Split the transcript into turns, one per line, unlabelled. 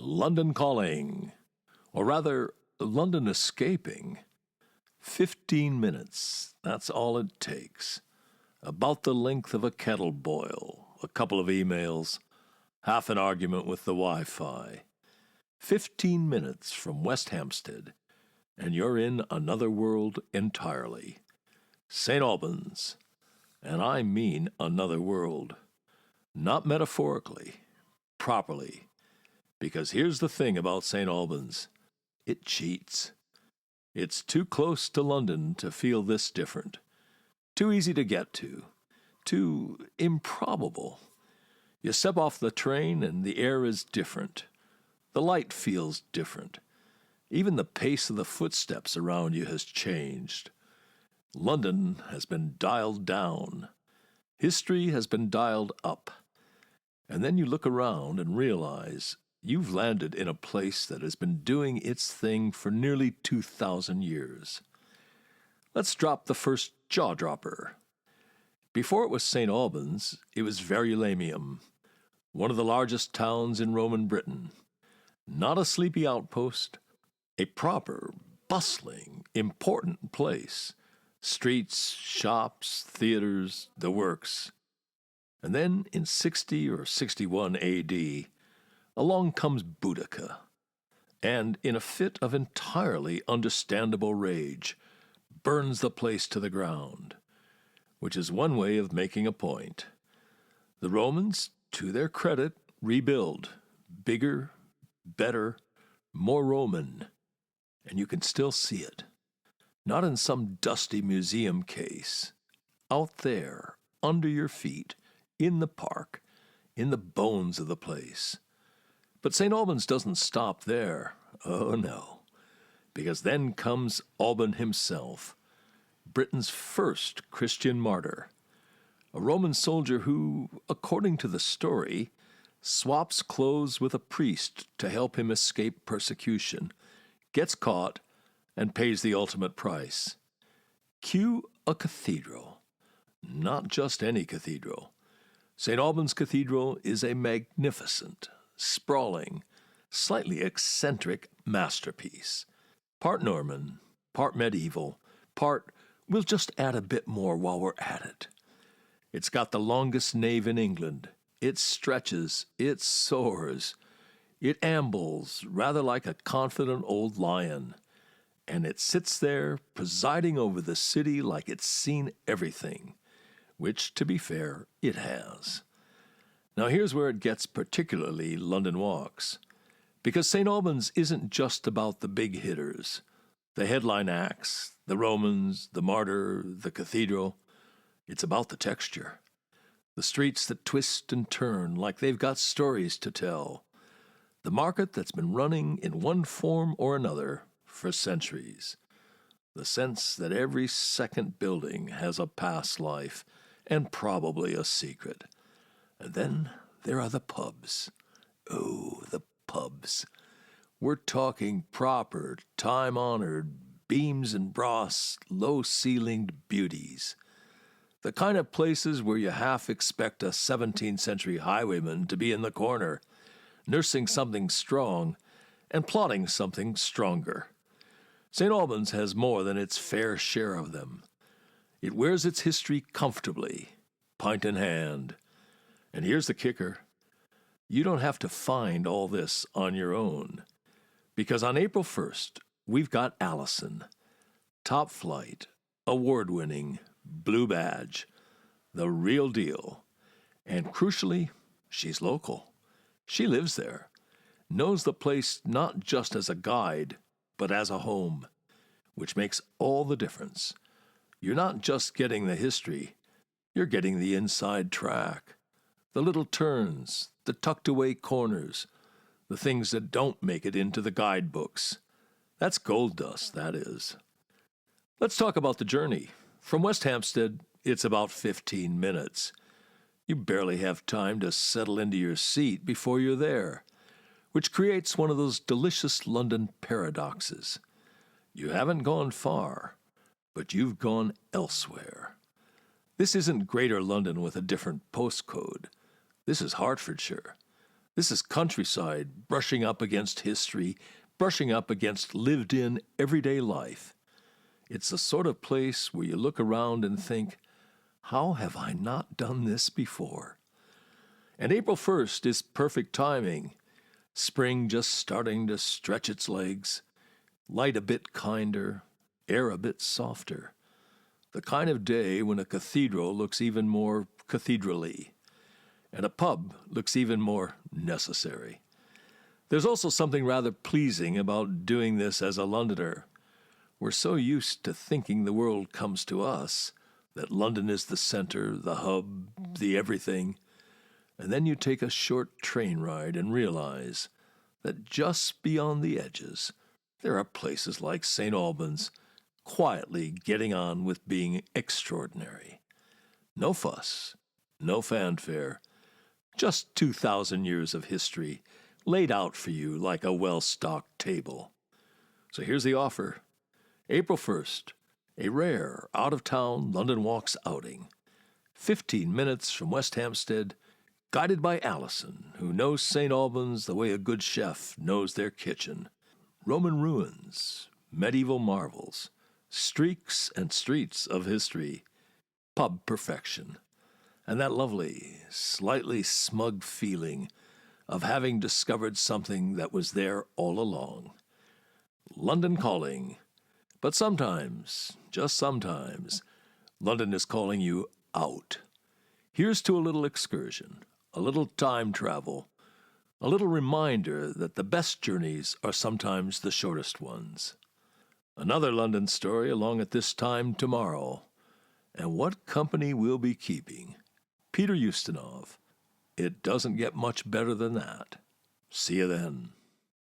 London calling, or rather, London escaping. 15 minutes, that's all it takes. About the length of a kettle boil, a couple of emails, half an argument with the Wi-Fi. 15 minutes from West Hampstead, and you're in another world entirely. St Albans, and I mean another world. Not metaphorically, properly. Because here's the thing about St Albans. It cheats. It's too close to London to feel this different. Too easy to get to. Too improbable. You step off the train and the air is different. The light feels different. Even the pace of the footsteps around you has changed. London has been dialed down. History has been dialed up. And then you look around and realize you've landed in a place that has been doing its thing for nearly 2,000 years. Let's drop the first jaw-dropper. Before it was St Albans, it was Verulamium, one of the largest towns in Roman Britain. Not a sleepy outpost, a proper, bustling, important place. Streets, shops, theaters, the works. And then in 60 or 61 A.D., along comes Boudica, and in a fit of entirely understandable rage, burns the place to the ground, which is one way of making a point. The Romans, to their credit, rebuild, bigger, better, more Roman, and you can still see it. Not in some dusty museum case. Out there, under your feet, in the park, in the bones of the place. But St. Albans doesn't stop there. Oh, no. Because then comes Alban himself, Britain's first Christian martyr. A Roman soldier who, according to the story, swaps clothes with a priest to help him escape persecution, gets caught, and pays the ultimate price. Cue a cathedral. Not just any cathedral. St. Albans Cathedral is a magnificent, sprawling, slightly eccentric masterpiece. Part Norman, part medieval, part we'll just add a bit more while we're at it. It's got the longest nave in England. It stretches, it soars, it ambles rather like a confident old lion. And it sits there, presiding over the city like it's seen everything, which, to be fair, it has. Now here's where it gets particularly London walks, because St. Albans isn't just about the big hitters, the headline acts, the Romans, the martyr, the cathedral. It's about the texture, the streets that twist and turn like they've got stories to tell, the market that's been running in one form or another for centuries. The sense that every second building has a past life and probably a secret. And then there are the pubs. Oh, the pubs. We're talking proper, time-honored, beams and brass, low-ceilinged beauties. The kind of places where you half expect a 17th century highwayman to be in the corner, nursing something strong and plotting something stronger. St. Albans has more than its fair share of them. It wears its history comfortably, pint in hand. And here's the kicker. You don't have to find all this on your own. Because on April 1st, we've got Allison. Top flight, award-winning, blue badge, the real deal. And crucially, she's local. She lives there, knows the place not just as a guide, but as a home, which makes all the difference. You're not just getting the history, you're getting the inside track, the little turns, the tucked-away corners, the things that don't make it into the guidebooks. That's gold dust, that is. Let's talk about the journey. From West Hampstead, it's about 15 minutes. You barely have time to settle into your seat before you're there, which creates one of those delicious London paradoxes. You haven't gone far, but you've gone elsewhere. This isn't Greater London with a different postcode. This is Hertfordshire. This is countryside brushing up against history, brushing up against lived-in everyday life. It's the sort of place where you look around and think, how have I not done this before? And April 1st is perfect timing. Spring just starting to stretch its legs, light a bit kinder, air a bit softer. The kind of day when a cathedral looks even more cathedral-y, and a pub looks even more necessary. There's also something rather pleasing about doing this as a Londoner. We're so used to thinking the world comes to us, that London is the center, the hub, the everything. And then you take a short train ride and realize that just beyond the edges, there are places like St Albans, quietly getting on with being extraordinary. No fuss, no fanfare, just 2,000 years of history laid out for you like a well-stocked table. So here's the offer. April 1st, a rare, out-of-town London Walks outing. 15 minutes from West Hampstead, guided by Allison, who knows St. Albans the way a good chef knows their kitchen. Roman ruins, medieval marvels, streaks and streets of history, pub perfection, and that lovely, slightly smug feeling of having discovered something that was there all along. London calling. But sometimes, just sometimes, London is calling you out. Here's to a little excursion, a little time travel, a little reminder that the best journeys are sometimes the shortest ones. Another London story along at this time tomorrow. And what company we'll be keeping. Peter Ustinov. It doesn't get much better than that. See you then.